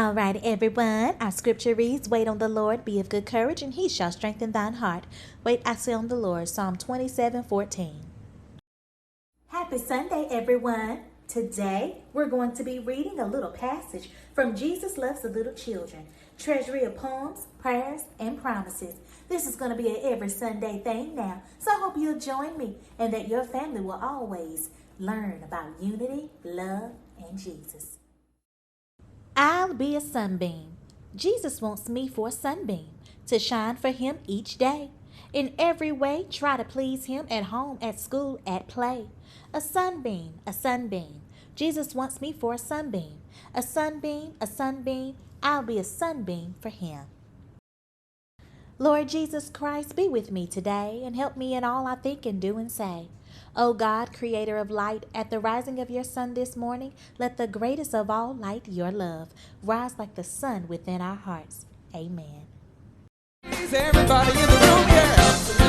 All right, everyone. Our scripture reads, wait on the Lord, be of good courage, and he shall strengthen thine heart. Wait, I say on the Lord. Psalm 27:14. Happy Sunday, everyone. Today, we're going to be reading a little passage from Jesus Loves the Little Children, Treasury of Poems, Prayers, and Promises. This is going to be an every Sunday thing now, so I hope you'll join me and that your family will always learn about unity, love, and Jesus. I'll be a sunbeam. Jesus wants me for a sunbeam to shine for him each day. In every way, try to please him at home, at school, at play. A sunbeam, a sunbeam. Jesus wants me for a sunbeam. A sunbeam, a sunbeam. I'll be a sunbeam for him. Lord Jesus Christ, be with me today and help me in all I think and do and say. O God, creator of light, at the rising of your sun this morning, let the greatest of all light, your love, rise like the sun within our hearts. Amen. Everybody in the room, yeah.